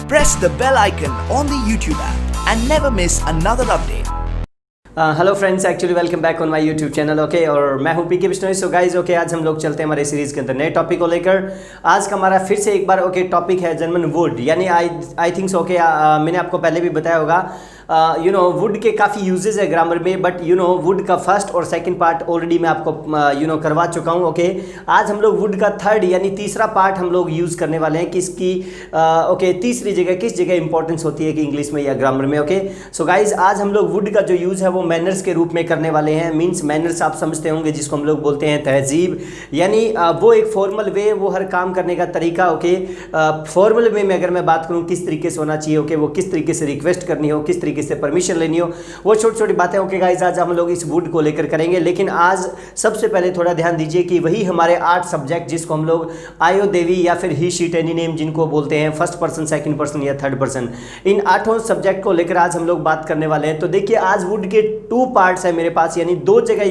Press the bell icon on the YouTube app and never miss another update. Hello friends, actually welcome back on my YouTube channel. Okay, और मैं हूं पी.के.SIR। So guys, okay, आज हम लोग चलते हैं हमारे सीरीज़ के अंदर नए टॉपिक को लेकर। आज का हमारा फिर से एक बार टॉपिक है जर्मन वुड, यानी आई थिंक्स मैंने आपको पहले भी बताया होगा वुड के काफ़ी यूजेस है ग्रामर में, बट वुड का फर्स्ट और सेकंड पार्ट ऑलरेडी मैं आपको करवा चुका हूँ। ओके, आज हम लोग वुड का थर्ड यानी तीसरा पार्ट हम लोग यूज़ करने वाले हैं। किसकी तीसरी जगह किस जगह इंपॉर्टेंस होती है कि इंग्लिश में या ग्रामर में। ओके, सो गाइज, आज हम लोग वुड का जो यूज़ है वो मैनर्स के रूप में करने वाले हैं। मीन्स मैनर्स आप समझते होंगे जिसको हम लोग बोलते हैं तहजीब, यानी वो एक फॉर्मल वे, वो हर काम करने का तरीका। ओके, फॉर्मल वे में अगर मैं बात करूँ किस तरीके से होना चाहिए, ओके, वो किस तरीके से रिक्वेस्ट करनी हो, किस तरीके से परमिशन लेनी हो, वो छोटी छोटी बातें। ओके गाइस, आज हम लोग इस वुड को लेकर करेंगे, लेकिन आज सबसे पहले थोड़ा ध्यान दीजिए कि वही हमारे 8 सब्जेक्ट जिसको हम लोग आयो देवी या फिर ही शीट एनी नेम जिनको बोलते हैं, फर्स्ट पर्सन, सेकंड पर्सन या थर्ड पर्सन, इन 8 सब्जेक्ट को लेकर आज हम लोग बात करने वाले हैं। तो देखिए, आज वुड के 2 पार्ट्स है मेरे पास, यानी 2 जगह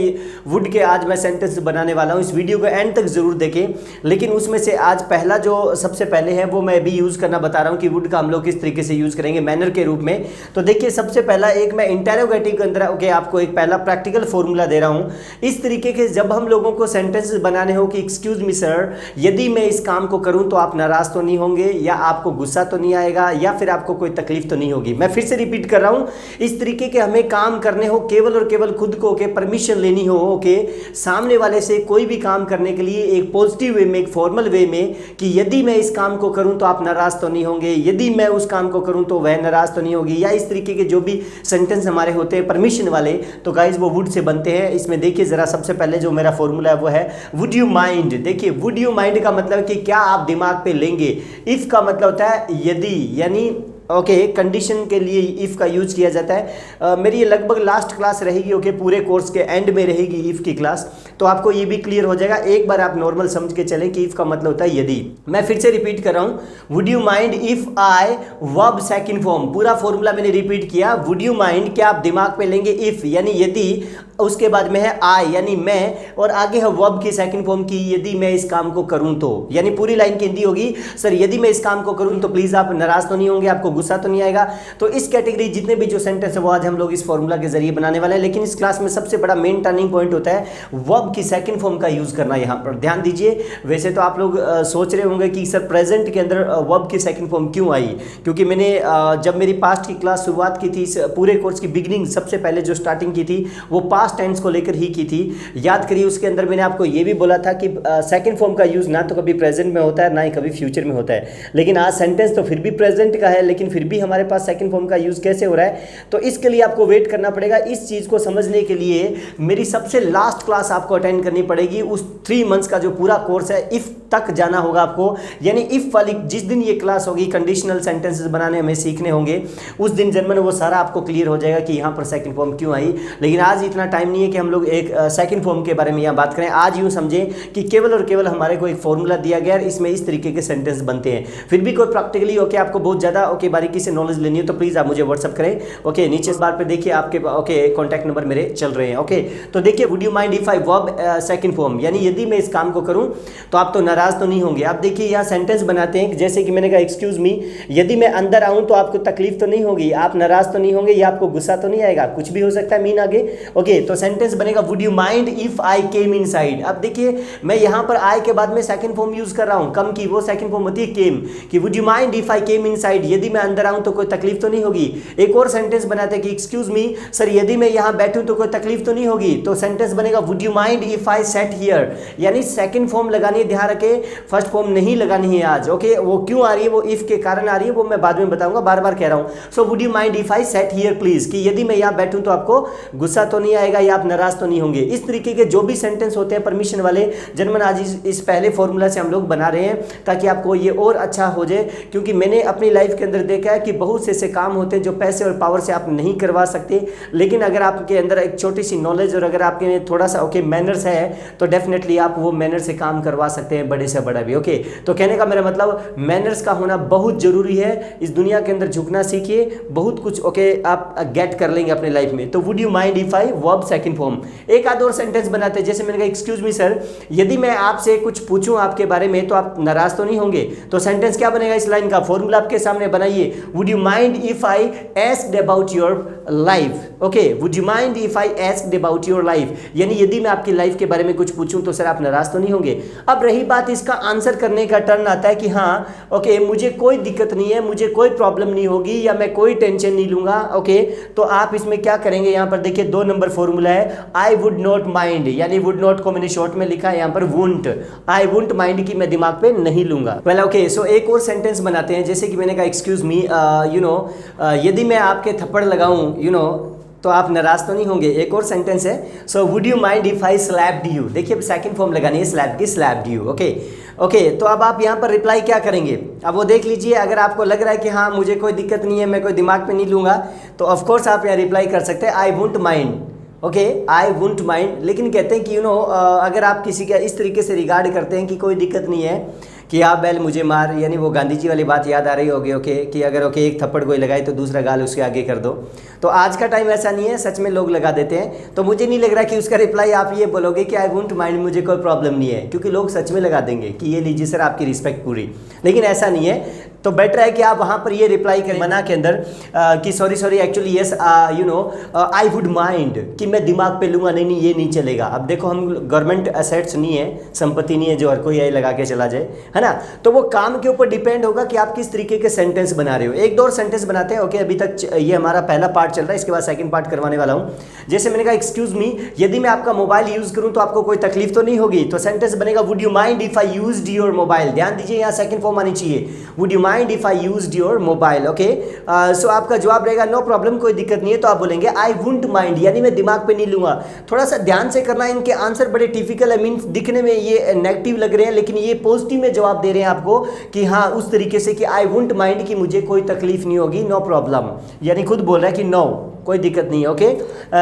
वुड के आज मैं सेंटेंस बनाने वाला हूं। इस वीडियो को एंड तक जरूर देखें, लेकिन उसमें से आज पहला जो सबसे पहले है वो मैं भी यूज करना बता रहा हूं कि वुड का हम लोग किस तरीके से यूज करेंगे मैनर के रूप में। तो देखिए, सबसे पहला एक मैं इंटेरोगेटिव के अंदर आपको एक पहला प्रैक्टिकल फॉर्मूला दे रहा हूं। इस तरीके के जब हम लोगों को सेंटेंसेस बनाने हो कि एक्सक्यूज मी सर, यदि मैं इस काम को करूं तो आप नाराज तो नहीं होंगे, या आपको गुस्सा तो नहीं आएगा, या फिर आपको कोई तकलीफ तो नहीं होगी। मैं फिर से रिपीट कर रहा हूं, इस तरीके के हमें काम करने हो केवल और केवल खुद को परमिशन लेनी हो। ओके, सामने वाले से कोई भी काम करने के लिए एक पॉजिटिव वे में, एक फॉर्मल वे में, कि यदि मैं इस काम को करूं तो आप नाराज तो नहीं होंगे, यदि मैं उस काम को करूं तो वह नाराज तो नहीं होगी, या इस तरीके के जो भी सेंटेंस हमारे होते हैं परमिशन वाले, तो गाइज वो वुड से बनते हैं। इसमें देखिए जरा, सबसे पहले जो मेरा फॉर्मूला है वो है वुड यू माइंड। देखिए, वुड यू माइंड का मतलब कि क्या आप दिमाग पे लेंगे। इफ का मतलब होता है यदि, यानी ओके, कंडीशन के लिए इफ़ का यूज किया जाता है। मेरी ये लगभग लास्ट क्लास रहेगी, ओके, पूरे कोर्स के एंड में रहेगी इफ़ की क्लास, तो आपको ये भी क्लियर हो जाएगा। एक बार आप नॉर्मल समझ के चलें कि इफ़ का मतलब होता है यदि। मैं फिर से रिपीट कर रहा हूँ, would you mind if I verb second form, पूरा फॉर्मूला मैंने रिपीट किया। वुड यू माइंड, क्या आप दिमाग पे लेंगे, इफ़ यानी यदि, उसके बाद में है आई यानी मैं, और आगे है वर्ब की सेकंड फॉर्म की, यदि मैं इस काम को करूं तो, यानी पूरी लाइन की हिंदी होगी, सर यदि मैं इस काम को करूं तो प्लीज आप नाराज तो नहीं होंगे, आपको गुस्सा तो नहीं आएगा। तो इस कैटेगरी जितने भी जो सेंटेंस है वो आज हम लोग इस फॉर्मूला के जरिए बनाने वाले हैं। लेकिन इस क्लास में सबसे बड़ा मेन टर्निंग पॉइंट होता है वर्ब की सेकंड फॉर्म का यूज करना। यहां पर ध्यान दीजिए। वैसे तो आप लोग सोच रहे होंगे कि सर प्रेजेंट के अंदर वर्ब की सेकंड फॉर्म क्यों आई, क्योंकि मैंने जब मेरी पास्ट की क्लास शुरुआत की थी, पूरे कोर्स की बिगिनिंग सबसे पहले जो स्टार्टिंग की थी वो पास्ट टेंस को लेकर की थी। याद करिए, उसके अंदर मैंने आपको यह भी बोला था कि सेकंड फॉर्म का यूज ना तो कभी प्रेजेंट में होता है ना ही कभी फ्यूचर में होता है। लेकिन आज सेंटेंस तो फिर भी प्रेजेंट का है, लेकिन फिर भी हमारे पास सेकंड फॉर्म का यूज कैसे हो रहा है, तो इसके लिए आपको वेट करना पड़ेगा। इस चीज को समझने के लिए मेरी सबसे लास्ट क्लास आपको अटेंड करनी पड़ेगी। उस 3 मंथ्स का जो पूरा कोर्स है, इफ तक जाना होगा आपको, यानी इफ वाली जिस दिन ये क्लास होगी, कंडीशनल सेंटेंसेस बनाने हमें सीखने होंगे, उस दिन जर्मन वो सारा आपको क्लियर हो जाएगा कि यहाँ पर सेकंड फॉर्म क्यों आई। लेकिन आज इतना टाइम नहीं है कि हम लोग एक सेकंड फॉर्म के बारे में यहाँ बात करें। आज यूँ समझें कि केवल और केवल हमारे को एक फॉर्मूला दिया गया है, इसमें इस तरीके के सेंटेंस बनते हैं। फिर भी कोई प्रैक्टिकली आपको बहुत ज़्यादा बारीकी से नॉलेज लेनी है तो प्लीज़ आप मुझे व्हाट्सअप करें। ओके, नीचे इस बार पे देखिए आपके कॉन्टैक्ट नंबर मेरे चल रहे हैं। ओके, तो देखिए, would you mind if I verb second form, यानी यदि मैं इस काम को करूं तो आप तो नाराज तो नहीं होंगे। आप देखिए यहाँ सेंटेंस बनाते हैं, जैसे कि मैंने कहा एक्सक्यूज मी, यदि मैं अंदर आऊं तो आपको तकलीफ तो नहीं होगी, आप नाराज तो नहीं होंगे, या आपको गुस्सा तो नहीं आएगा, कुछ भी हो सकता है मीन आगे। ओके, तो सेंटेंस बनेगा would you mind if I came inside. अब देखिए, मैं यहाँ पर आई के बाद में सेकंड फॉर्म यूज कर रहा हूँ, कम की वो सेकंड फॉर्म होती है केम, कि would you mind if I came inside, यदि मैं अंदर आऊं तो कोई तकलीफ तो नहीं होगी। एक और सेंटेंस बनाते हैं कि एक्सक्यूज मी सर, यदि मैं यहाँ बैठूं तो कोई तकलीफ तो नहीं होगी, तो सेंटेंस बनेगा would you mind if I set here, यानी सेकंड फॉर्म लगानी है, ध्यान रखें, फर्स्ट फॉर्म नहीं लगानी है आज। ओके, वो क्यों आ रही है, वो इफ के कारण आ रही है, वो मैं बाद में बताऊंगा, बार बार कह रहा हूं। So would you mind if I set here please, कि यदि मैं यहाँ बैठूं तो आपको गुस्सा तो नहीं आएगा, या आप नाराज तो नहीं होंगे। इस तरीके के जो भी सेंटेंस होते हैं परमिशन वाले, जर्मन आज इस पहले फॉर्मूला से हम लोग बना रहे हैं ताकि आपको ये और अच्छा हो जाए। क्योंकि मैंने अपनी लाइफ के अंदर देखा है कि बहुत से ऐसे काम होते हैं जो पैसे और पावर से आप नहीं करवा सकते, लेकिन अगर आपके अंदर एक छोटी सी नॉलेज और अगर आपके थोड़ा सा मैनर्स है तो डेफिनेटली आप वो मैनर से काम करवा सकते हैं, बड़े से बड़ा भी। ओके, तो कहने का मेरा मतलब मैनर्स का होना बहुत जरूरी है। इस दुनिया के अंदर झुकना सीखिए, बहुत कुछ आप गेट कर लेंगे अपने लाइफ में। तो would you mind if I verb verb second form. एक आध और सेंटेंस बनाते हैं, जैसे मैंने कहा एक्सक्यूज मी सर, यदि मैं आपसे कुछ पूछूं आपके बारे में तो आप नाराज तो नहीं होंगे। तो सेंटेंस क्या बनेगा इस लाइन का, फॉर्मूला आपके सामने बनाइए, would you mind if I asked about your life. Okay, would you mind if I asked about your life, यानी यदि मैं आपकी लाइफ के बारे में कुछ पूछूं तो सर आप नाराज तो नहीं होंगे। अब रही बात इसका आंसर करने का, टर्न आता है कि हाँ ओके मुझे कोई दिक्कत नहीं है, मुझे कोई प्रॉब्लम नहीं होगी या मैं कोई टेंशन नहीं लूंगा। ओके, तो आप इसमें क्या करेंगे, यहां पर देखिए 2 नंबर फॉर्मूला है, आई वुड नॉट माइंड, यानी वुड नॉट को मैंने शॉर्ट में लिखा है यहां पर वुंट, आई वुंट माइंड की मैं दिमाग पे नहीं लूंगा। वेल ओके, सो एक और सेंटेंस बनाते हैं, जैसे कि मैंने कहा एक्सक्यूज मी यदि मैं आपके थप्पड़ लगाऊं तो आप नाराज तो नहीं होंगे। एक और सेंटेंस है, so would you mind if I slapped you. देखिए सेकंड फॉर्म लगानी है स्लैप की, स्लैप्ड यू। ओके, तो अब आप यहाँ पर रिप्लाई क्या करेंगे, अब वो देख लीजिए। अगर आपको लग रहा है कि हाँ मुझे कोई दिक्कत नहीं है, मैं कोई दिमाग पे नहीं लूंगा, तो ऑफकोर्स आप यहाँ रिप्लाई कर सकते हैं I won't mind. Okay, I won't mind. लेकिन कहते हैं कि अगर आप किसी का इस तरीके से रिगार्ड करते हैं कि कोई दिक्कत नहीं है कि आप बैल मुझे मार, यानी वो गांधी जी वाली बात याद आ रही होगी। ओके, कि अगर एक थप्पड़ कोई लगाए तो दूसरा गाल उसके आगे कर दो। तो आज का टाइम ऐसा नहीं है, सच में लोग लगा देते हैं। तो मुझे नहीं लग रहा कि उसका रिप्लाई आप ये बोलोगे कि आई वोंट माइंड, मुझे कोई प्रॉब्लम नहीं है, क्योंकि लोग सच में लगा देंगे कि ये लीजिए सर आपकी रिस्पेक्ट पूरी। लेकिन ऐसा नहीं है, तो बेटर है कि आप वहाँ पर ये रिप्लाई करें मना के अंदर कि sorry actually yes I would mind, कि मैं दिमाग पे लूँगा, नहीं ये नहीं चलेगा। अब देखो हम गवर्नमेंट एसेट्स नहीं है, संपत्ति नहीं है जो हर कोई यही लगा के चला जाए, है ना। तो वो काम के ऊपर डिपेंड होगा कि आप किस तरीके के सेंटेंस बना रहे हो। एक दो और सेंटेंस बनाते हैं। ओके, अभी तक ये हमारा पहला पार्ट चल रहा है, इसके बाद सेकंड पार्ट करवाने वाला हूँ। जैसे मैंने कहा एक्सक्यूज मी, यदि मैं आपका मोबाइल यूज करूँ तो आपको कोई तकलीफ तो नहीं होगी। तो सेंटेंस बनेगा would you mind if I used your mobile. ध्यान दीजिए यहाँ सेकंड फॉर्म आनी चाहिए, would you mind if I used your mobile. Okay, so आपका जवाब रहेगा नो प्रॉब्लम, कोई दिक्कत नहीं है। तो आप बोलेंगे आई वुंट माइंड, यानी मैं दिमाग पे नहीं लूंगा। थोड़ा सा ध्यान से करना, इनके आंसर बड़े टिपिकल है, मीन्स दिखने में ये नेगेटिव लग रहे हैं, लेकिन ये पॉजिटिव में जवाब दे रहे हैं आपको कि हाँ उस तरीके से कि आई वुंट माइंड, कि मुझे कोई तकलीफ नहीं होगी, नो प्रॉब्लम, यानी खुद बोल रहा है कि नो कोई दिक्कत नहीं है।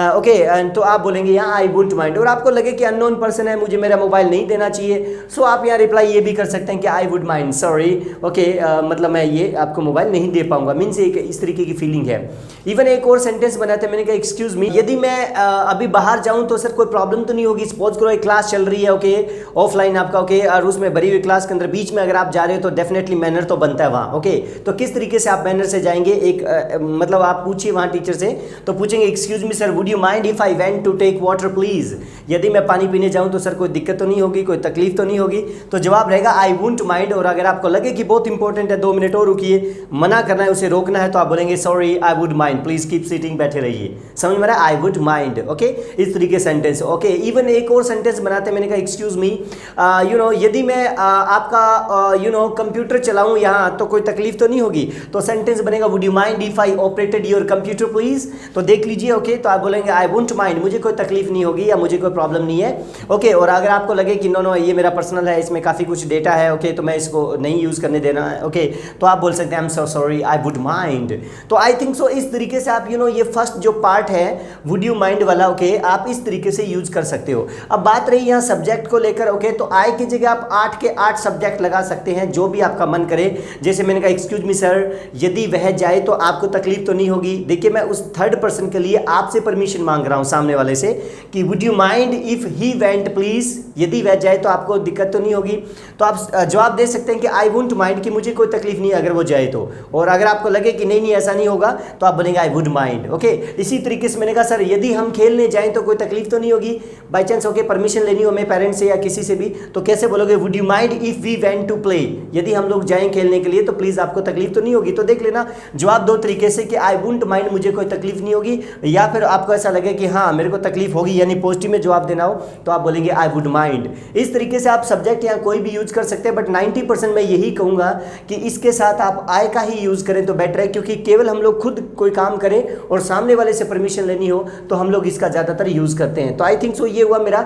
ओके, तो आप बोलेंगे यहाँ आई वुंट माइंड। और आपको लगे कि अननोन पर्सन है, मुझे मेरा मोबाइल नहीं देना चाहिए, सो आप यहाँ रिप्लाई ये भी कर सकते हैं कि I would mind sorry. Okay, मतलब मैं ये आपको मोबाइल नहीं दे पाऊंगा, मीन्स एक इस तरीके की फीलिंग है। इवन एक और सेंटेंस बनाते हैं, मैंने कहा एक्सक्यूज मी, यदि मैं अभी बाहर जाऊं तो सर कोई प्रॉब्लम तो नहीं होगी। सपोज करो एक क्लास चल रही है, ओके ऑफलाइन आपका, ओके, और उसमें भरी हुई क्लास के अंदर बीच में अगर आप जा रहे हो तो डेफिनेटली मैनर तो बनता है वहाँ। ओके, तो किस तरीके से आप मैनर से जाएंगे, एक मतलब आप पूछिए वहाँ टीचर से, तो पूछेंगे excuse me sir would you mind if I went to take water please. यदि मैं पानी पीने जाऊं तो सर कोई दिक्कत तो नहीं होगी, कोई तकलीफ तो नहीं होगी। तो जवाब रहेगा आई वुंट माइंड। और अगर आपको लगे कि बहुत इंपॉर्टेंट है, 2 मिनट और रुकिए, मना करना है, उसे रोकना है, तो आप बोलेंगे sorry I would mind, please keep sitting, बैठे रहिए। समझ में आ रहा है, आई वुड माइंड। ओके, इस तरीके सेंटेंस। ओके, इवन एक और सेंटेंस बनाते हैं, मैंने कहा एक्सक्यूज मी यदि मैं आपका कंप्यूटर चलाऊं यहाँ तो कोई तकलीफ तो नहीं होगी। तो सेंटेंस बनेगा would you mind if I operated your computer please. तो देख लीजिए, ओके, तो आप बोलेंगे आई वुंट माइंड, मुझे कोई तकलीफ नहीं होगी या मुझे कोई प्रॉब्लम नहीं है। ओके, और अगर आपको लगे कि नो ये मेरा पर्सनल है, इसमें काफ़ी कुछ डेटा है, ओके, तो मैं इसको नहीं यूज़ करने देना है, ओके, तो आप बोल सकते हैं I am so sorry I would mind. तो आई थिंक सो इस तरीके से आप ये फर्स्ट जो पार्ट है वुड यू माइंड वाला, ओके, आप इस तरीके से यूज कर सकते हो। अब बात रही यहाँ सब्जेक्ट को लेकर, ओके, तो आई की जगह आप 8 के 8 सब्जेक्ट लगा सकते हैं, जो भी आपका मन करे। जैसे मैंने कहा एक्सक्यूज मी सर, यदि वह जाए तो आपको तकलीफ तो नहीं होगी। देखिए मैं उस थर्ड पर्सन के लिए आपसे परमिशन मांग रहा हूं सामने वाले से कि would you mind if he went please, यदि वह जाए तो आपको दिक्कत तो नहीं होगी। तो आप जवाब दे सकते हैं कि आई वुंट माइंड, कि मुझे कोई तकलीफ नहीं अगर वो जाए तो। और अगर आपको लगे कि नहीं ऐसा नहीं होगा तो आप बोलेंगे आई वुड माइंड। ओके, इसी तरीके से मैंने कहा सर यदि हम खेलने जाएं तो कोई तकलीफ तो नहीं होगी, बाई चांस ओके परमिशन लेनी हो हमें पेरेंट्स से या किसी से भी, तो कैसे बोलोगे would you mind if we went to play, यदि हम लोग जाएं खेलने के लिए तो प्लीज आपको तकलीफ तो नहीं होगी। तो देख लेना जवाब 2 तरीके से कि आई वुंट माइंड, मुझे कोई तकलीफ नहीं होगी, या फिर आपको ऐसा लगे कि हाँ मेरे को तकलीफ होगी, यानी पॉजिटिव में जवाब देना हो तो आप बोलेंगे आई वुड माइंड। इस तरीके से आप सब्जेक्ट या कोई भी यूज कर सकते हैं, बट 90% मैं यही कहूंगा कि इसके साथ आप आई का ही यूज करें तो बेटर है, क्योंकि केवल हम लोग खुद कोई काम करें और सामने वाले से परमिशन लेनी हो तो हम लोग इसका ज्यादातर यूज करते हैं। तो आई थिंक सो ये हुआ मेरा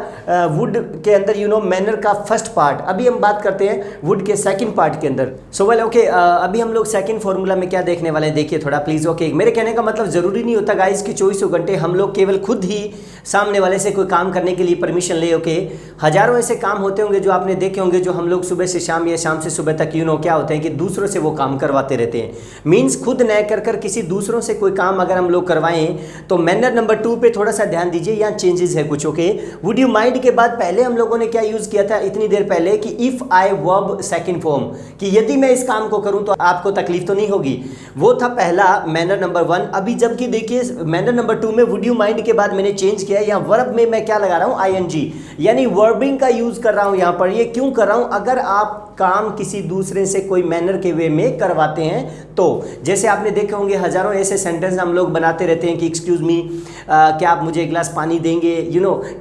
वुड के अंदर मैनर का फर्स्ट पार्ट। अभी हम बात करते हैं वुड के सेकंड पार्ट के अंदर। सो वेल ओके, अभी हम लोग सेकंड फॉर्मूला में क्या देखने वाले हैं, देखिए थोड़ा प्लीज। ओके, मेरे कहने का मतलब जरूरी नहीं होता गाइस कि 24 घंटे हम लोग केवल खुद ही सामने वाले से कोई काम करने के लिए परमिशन ले। ओके, हजारों ऐसे काम होते होंगे जो आपने देखे होंगे, जो हम लोग सुबह से शाम या शाम से सुबह तक क्या होते हैं कि दूसरों से वो काम करवाते रहते हैं। मीन्स खुद न कर कर किसी दूसरों से कोई काम अगर हम लोग करवाएं तो मैनर नंबर 2 पे थोड़ा सा ध्यान दीजिए, यहाँ चेंजेस है कुछ। ओके, वुड यू माइंड के बाद पहले हम लोगों ने क्या यूज किया था इतनी देर पहले कि if I verb second form, कि यदि मैं इस काम को करूं तो आपको तकलीफ तो नहीं होगी, वो था पहला मैनर नंबर 1। अभी जबकि देखिए मैनर नंबर 2 में वुड यू माइंड के बाद मैंने चेंज किया, यहाँ वर्ब में मैं क्या लगा रहा हूं, आईएनजी, यानी वर्बिंग का यूज कर रहा हूं यहां पर। ये क्यों कर रहा हूं, अगर आप काम किसी दूसरे से कोई मैनर के वे में करवाते हैं तो जैसे आपने देखे होंगे हजारों ऐसे सेंटेंस हम लोग बनाते रहते हैं कि एक्सक्यूज मी, क्या आप मुझे एक गिलास पानी देंगे,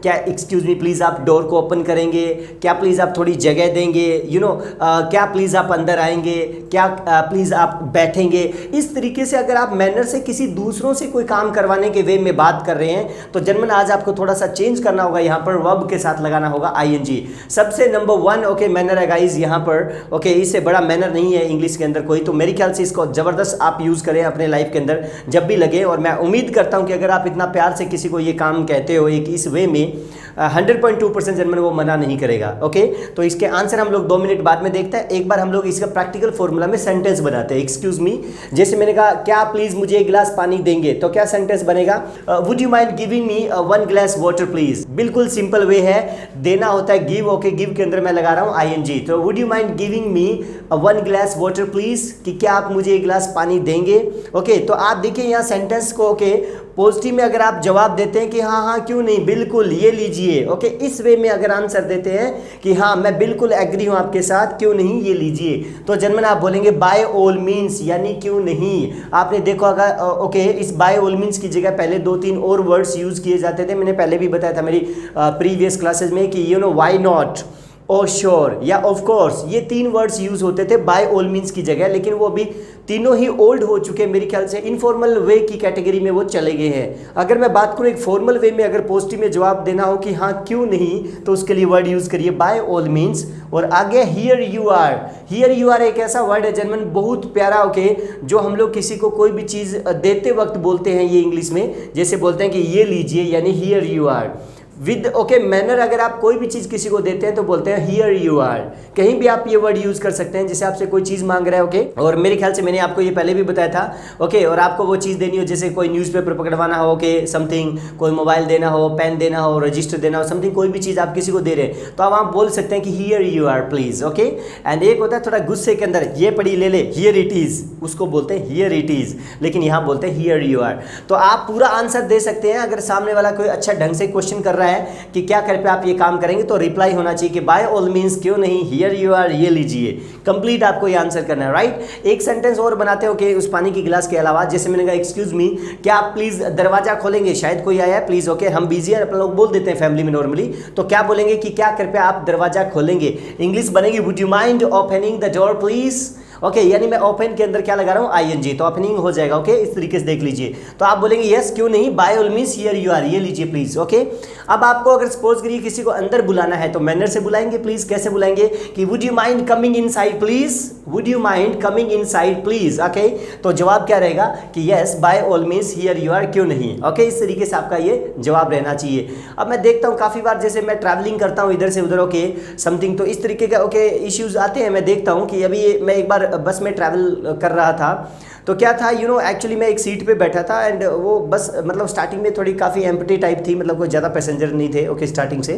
क्या एक्सक्यूज मी प्लीज आप डोर को ओपन करेंगे, क्या प्लीज आप थोड़ी जगह देंगे, क्या प्लीज आप अंदर आएंगे, क्या प्लीज आप बैठेंगे। इस तरीके से अगर आप मैनर से किसी दूसरों से कोई काम करवाने के वे में बात कर रहे हैं तो जनरल आज आपको थोड़ा सा चेंज करना होगा, यहाँ पर वर्ब के साथ लगाना होगा आईएनजी। सबसे नंबर 1 ओके मैनर है गाइस यहाँ पर। ओके, इससे बड़ा मैनर नहीं है इंग्लिश के अंदर कोई, तो मेरे ख्याल से इसको जबरदस्त आप यूज करें अपने लाइफ के अंदर जब भी लगे। और मैं उम्मीद करता हूं कि अगर आप इतना प्यार से किसी को ये काम कहते हो एक इस वे में, 100.2% जनरल वो मना नहीं करेगा। ओके, तो इसके आंसर हम लोग 2 मिनट बाद में देखते हैं। एक बार हम लोग इसका प्रैक्टिकल फॉर्मूला में सेंटेंस बनाते हैं। एक्सक्यूज मी, जैसे मैंने कहा क्या प्लीज मुझे एक गिलास पानी देंगे, तो क्या सेंटेंस बनेगा, would you mind giving me 1 glass water please. बिल्कुल सिंपल वे है, देना होता है गिव। ओके, गिव के अंदर मैं लगा रहा हूं आईएनजी, तो would you mind giving me 1 glass water please, कि क्या आप मुझे एक गिलास पानी देंगे। ओके, तो आप देखिए यहाँ सेंटेंस को ओके पॉजिटिव में अगर आप जवाब देते हैं कि हाँ हाँ क्यों नहीं, बिल्कुल ये लीजिए। ओके, इस वे में अगर आंसर देते हैं कि हाँ मैं बिल्कुल एग्री हूं आपके साथ, क्यों नहीं ये लीजिए, तो जनरल आप बोलेंगे बाय ऑल मीन्स, यानी क्यों नहीं। आपने देखो अगर ओके इस बाय ऑल मीन्स की जगह पहले 2-3 और वर्ड्स यूज किए जाते थे। मैंने पहले भी बताया था मेरी प्रीवियस क्लासेस में कि व्हाई नॉट, ओ श्योर या ऑफ कोर्स, ये 3 वर्ड्स यूज होते थे बाय ऑल मीन्स की जगह, लेकिन वो अभी तीनों ही ओल्ड हो चुके हैं। मेरे ख्याल से इनफॉर्मल वे की कैटेगरी में वो चले गए हैं। अगर मैं बात करूं एक फॉर्मल वे में अगर पॉजिटिव में जवाब देना हो कि हाँ क्यों नहीं, तो उसके लिए वर्ड यूज करिए बाय ऑल मीन्स। और आगे here you are, here you are एक ऐसा वर्ड है जनमन बहुत प्यारा। ओके, जो हम लोग किसी को कोई भी चीज़ देते वक्त बोलते हैं ये इंग्लिश में, जैसे बोलते हैं कि ये लीजिए, यानी here you are with okay manner. अगर आप कोई भी चीज़ किसी को देते हैं तो बोलते हैं हियर यू आर। कहीं भी आप ये वर्ड यूज़ कर सकते हैं, जैसे आपसे कोई चीज़ मांग रहा है। ओके, और मेरे ख्याल से मैंने आपको ये पहले भी बताया था। ओके, और आपको वो चीज़ देनी हो, जैसे कोई न्यूज़पेपर पकड़वाना हो, ओके समथिंग, कोई मोबाइल देना हो, पेन देना हो, रजिस्टर देना हो, समथिंग, कोई भी चीज़ आप किसी को दे रहे हैं तो आप बोल सकते हैं कि here you are please. Okay, and एक होता है थोड़ा गुस्से के अंदर, ये पढ़ी ले ले, हियर इट इज़, उसको बोलते हैं हियर इट इज़, लेकिन यहाँ बोलते हैं हियर यू आर। तो आप पूरा आंसर दे सकते हैं। अगर सामने वाला कोई अच्छा ढंग से क्वेश्चन कर रहा है कि क्या कर पे आप ये काम करेंगे, तो रिप्लाई होना चाहिए कि बाय ऑल मीन्स, क्यों नहीं, हियर यू आर, ये लीजिए। कंप्लीट आपको ये आंसर करना है, राइट। एक सेंटेंस और बनाते हो कि उस पानी की गिलास के अलावा, जैसे मैंने कहा एक्सक्यूज मी, क्या आप प्लीज दरवाजा खोलेंगे, शायद कोई आया है प्लीज। ओके, हम बिजी हैं, अपन लोग बोल देते हैं फैमिली में नॉर्मली, तो क्या बोलेंगे कि क्या कृपया आप दरवाजा खोलेंगे। इंग्लिश बनेगी would you mind opening the door please. Okay, यानी मैं ओपन के अंदर क्या लगा रहा हूँ आईएनजी, तो ओपनिंग हो जाएगा। ओके, इस तरीके से देख लीजिए। तो आप बोलेंगे यस क्यों नहीं, by all means here you are, ये लीजिए प्लीज। ओके, अब आपको अगर सपोज करिए किसी को अंदर बुलाना है तो मैनर से बुलाएंगे प्लीज। कैसे बुलाएंगे कि would you mind coming inside please, would you mind coming inside please. Okay, तो जवाब क्या रहेगा कि yes by all means here you are, क्यों नहीं। ओके, इस तरीके से आपका ये जवाब रहना चाहिए। अब मैं देखता हूँ काफ़ी बार जैसे मैं ट्रैवलिंग करता हूँ इधर से उधर, ओके समथिंग, तो इस तरीके का ओके इश्यूज आते हैं। मैं देखता हूँ कि अभी मैं एक बार बस में ट्रैवल कर रहा था, तो क्या था एक्चुअली मैं एक सीट पे बैठा था एंड वो बस मतलब स्टार्टिंग में थोड़ी काफ़ी एम्प्टी टाइप थी, मतलब कोई ज़्यादा पैसेंजर नहीं थे। ओके, स्टार्टिंग से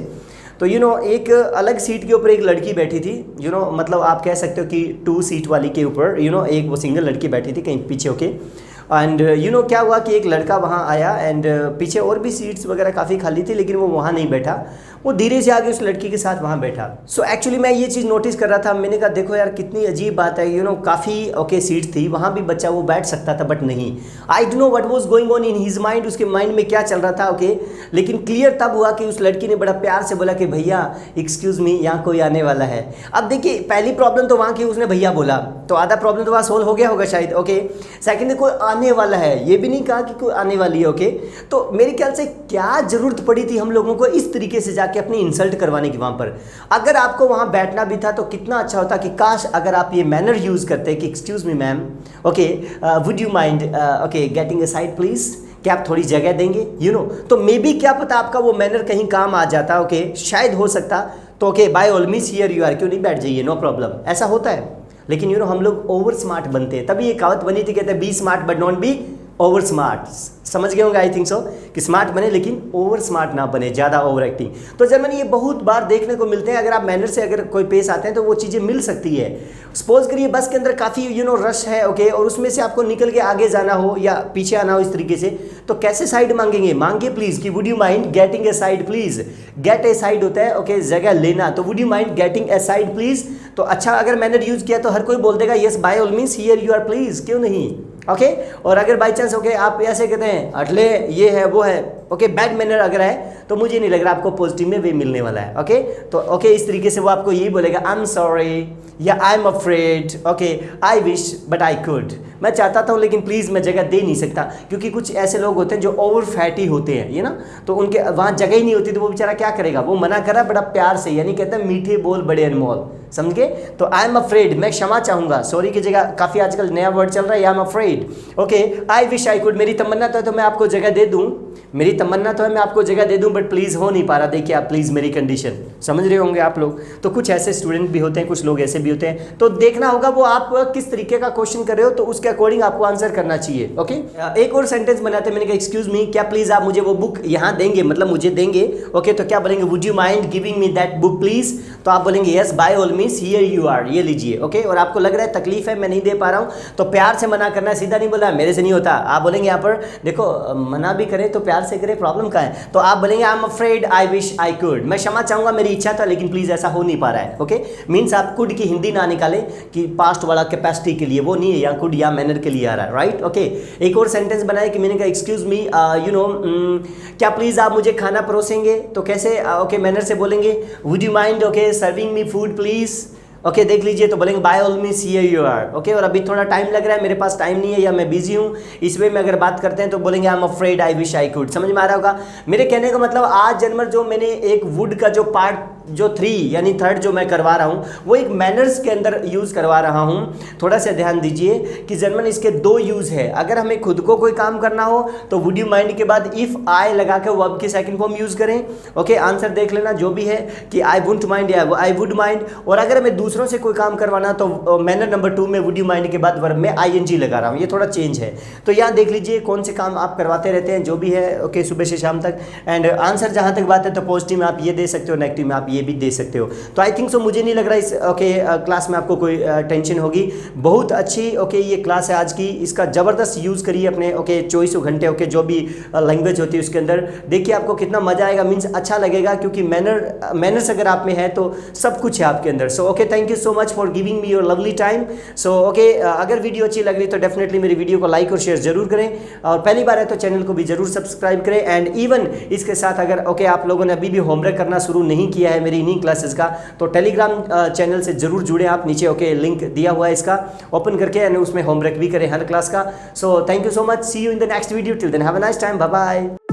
तो एक अलग सीट के ऊपर एक लड़की बैठी थी। मतलब आप कह सकते हो कि 2 सीट वाली के ऊपर एक वो सिंगल लड़की बैठी थी कहीं पीछे। ओके, एंड क्या हुआ कि एक लड़का वहाँ आया एंड पीछे और भी सीट्स वगैरह काफ़ी खाली थी, लेकिन वो वहाँ नहीं बैठा, वो धीरे से आगे उस लड़की के साथ वहाँ बैठा। सो एक्चुअली मैं ये चीज़ नोटिस कर रहा था। मैंने कहा देखो यार कितनी अजीब बात है, काफ़ी ओके सीट थी, वहाँ भी बच्चा वो बैठ सकता था बट नहीं। I don't know what was going on in his mind, उसके माइंड में क्या चल रहा था। ओके, लेकिन क्लियर तब हुआ कि उस लड़की ने बड़ा प्यार से बोला कि भैया एक्सक्यूज़ मी, यहाँ कोई आने वाला है। अब देखिए पहली प्रॉब्लम तो वहाँ की उसने भैया बोला, तो आधा प्रॉब्लम तो वहाँ सोल्व हो गया होगा शायद। ओके, सेकेंड कोई आने वाला है, ये भी नहीं कहा कि कोई आने वाली है। ओके, तो मेरे ख्याल से क्या ज़रूरत पड़ी थी हम लोगों को इस तरीके से जाके अपनी इंसल्ट करवाने की वहाँ पर। अगर आपको वहाँ बैठना भी था तो कितना अच्छा होता कि काश अगर आप ये मैनर यूज़ करते कि excuse me ma'am, okay would you mind okay getting a side please, क्या आप थोड़ी जगह देंगे तो मे बी क्या पता आपका वो मैनर कहीं काम आ जाता, ओके शायद हो सकता, तो okay by all means here you are, क्यों नहीं बैठ जाइए, नो प्रॉब्लम, ऐसा होता है। लेकिन हम लोग ओवर स्मार्ट बनते हैं, तभी ये कहावत बनी थी, कहते हैं be smart but not be over smart. समझ गए होंगे आई थिंक सो, कि स्मार्ट बने लेकिन ओवर स्मार्ट ना बने, ज़्यादा ओवर एक्टिंग। तो जर्मनी ये बहुत बार देखने को मिलते हैं, अगर आप मैनर से अगर कोई पेश आते हैं तो वो चीज़ें मिल सकती है। सपोज करिए बस के अंदर काफ़ी रश है, ओके, और उसमें से आपको निकल के आगे जाना हो या पीछे आना हो इस तरीके से, तो कैसे साइड मांगेंगे? मांगे प्लीज़ कि would you mind getting a side please. Gate A side होता है ओके जगह लेना, तो would you mind getting a side please. तो अच्छा अगर मैनर यूज़ किया तो हर कोई बोल देगा yes by all means here you are please, क्यों नहीं, ओके। और अगर बाई चांस ओके आप ऐसे कहते हैं अटले ये है वो है, ओके बैड मैनर अगर है, तो मुझे नहीं लग रहा आपको पॉजिटिव में वे मिलने वाला है, ओके। तो ओके इस तरीके से वो आपको यही बोलेगा आई एम सॉरी या I am afraid, okay I wish but I could, मैं चाहता था लेकिन प्लीज़ मैं जगह दे नहीं सकता, क्योंकि कुछ ऐसे लोग होते हैं जो ओवर फैटी होते हैं ना, तो उनके वहाँ जगह ही नहीं होती, तो वो बेचारा क्या करेगा, वो मना करा बड़ा प्यार से, यानी कहते हैं मीठे बोल बड़े अनमोल, समझ गए। तो आई एम अफ्रेड, मैं क्षमा चाहूँगा, सॉरी की जगह काफ़ी आजकल नया वर्ड चल रहा है I am afraid, okay. I wish I could, मेरी तमन्ना तो है तो मैं आपको जगह दे दूँ, मेरी तमन्ना तो है मैं आपको जगह दे दूं, बट प्लीज़ हो नहीं पा रहा, देखिए आप प्लीज़ मेरी कंडीशन, समझ रहे होंगे आप लोग। तो कुछ ऐसे स्टूडेंट भी होते हैं, कुछ लोग ऐसे भी होते हैं, तो देखना होगा वो आप किस तरीके का क्वेश्चन कर रहे हो, तो उसके अकॉर्डिंग आपको आंसर करना चाहिए, ओके। एक और सेंटेंस बनाते हैं, मैंने कहा एक्सक्यूज मी, क्या प्लीज़ आप मुझे वो बुक यहाँ देंगे, मतलब मुझे देंगे, ओके। तो क्या बोलेंगे, would you mind giving me that book please, तो आप बोलेंगे yes by all means here you are, ये लीजिए, ओके। और आपको लग रहा है तकलीफ है मैं नहीं दे पा रहा हूँ, तो प्यार से मना करना, सीधा नहीं बोला मेरे से नहीं होता, आप बोलेंगे यहाँ पर देखो मना भी करें तो प्यार से करें, प्रॉब्लम है, तो आप बोलेंगे I am afraid I wish I could, मैं क्षमा चाहूंगा मेरी इच्छा था लेकिन प्लीज ऐसा हो नहीं पा रहा है, ओके। मींस आप कुड की हिंदी ना निकाले कि पास्ट वाला कैपेसिटी के लिए, वो नहीं है, या कुड या मैनर के लिए आ रहा है, राइट, ओके। एक और सेंटेंस बनाए कि मैंने कहा एक्सक्यूज मी क्या प्लीज आप मुझे खाना परोसेंगे, तो कैसे ओके मैनर से बोलेंगे, would you mind okay serving me food please, okay देख लीजिए, तो बोलेंगे by all means here you are, okay. और अभी थोड़ा टाइम लग रहा है, मेरे पास टाइम नहीं है या मैं बिजी हूँ, इस वे में अगर बात करते हैं तो बोलेंगे I am afraid I wish I could, समझ में आ रहा होगा मेरे कहने का मतलब। आज जन्मर जो मैंने एक वुड का जो पार्ट जो 3 यानी थर्ड जो मैं करवा रहा हूँ, वो एक मैनर्स के अंदर यूज़ करवा रहा हूँ, थोड़ा सा ध्यान दीजिए कि जर्मन इसके 2 यूज़ है। अगर हमें खुद को कोई काम करना हो तो वुड यू माइंड के बाद इफ़ आई लगा के वर्ब की सेकंड फॉर्म यूज़ करें, ओके। आंसर देख लेना जो भी है कि आई वुंट माइंड या आई वुड माइंड। और अगर हमें दूसरों से कोई काम करवाना तो मैनर नंबर 2 में वुड यू माइंड के बाद वर्ब में आईएनजी लगा रहा हूँ, ये थोड़ा चेंज है। तो यहाँ देख लीजिए कौन से काम आप करवाते रहते हैं, जो भी है, ओके, सुबह से शाम तक। एंड आंसर जहाँ तक बात है तो पॉजिटिव में आप ये दे सकते हो, नेगेटिव में आप ये भी दे सकते हो। तो आई थिंक सो मुझे नहीं लग रहा इस ओके क्लास में आपको कोई टेंशन होगी। बहुत अच्छी ओके ये क्लास है आज की, इसका ज़बरदस्त यूज़ करिए अपने ओके 24 घंटे, ओके जो भी लैंग्वेज होती है उसके अंदर। देखिए आपको कितना मज़ा आएगा, मीन्स अच्छा लगेगा, क्योंकि मैनर्स अगर आप में है तो सब कुछ है आपके अंदर। So okay thank you so much for giving me your lovely time. So okay अगर वीडियो अच्छी लग रही है तो डेफिनेटली मेरी वीडियो को लाइक और शेयर जरूर करें, और पहली बार है तो चैनल को भी जरूर सब्सक्राइब करें। एंड इवन इसके साथ अगर ओके आप लोगों ने अभी भी होमवर्क करना शुरू नहीं किया है मेरी इन्हीं क्लासेस का, तो टेलीग्राम चैनल से जरूर जुड़े आप, नीचे ओके लिंक दिया हुआ है इसका, ओपन करके यानी उसमें होमवर्क भी करें हर क्लास का। So thank you so much, see you in the next video, till then have a nice time, bye bye.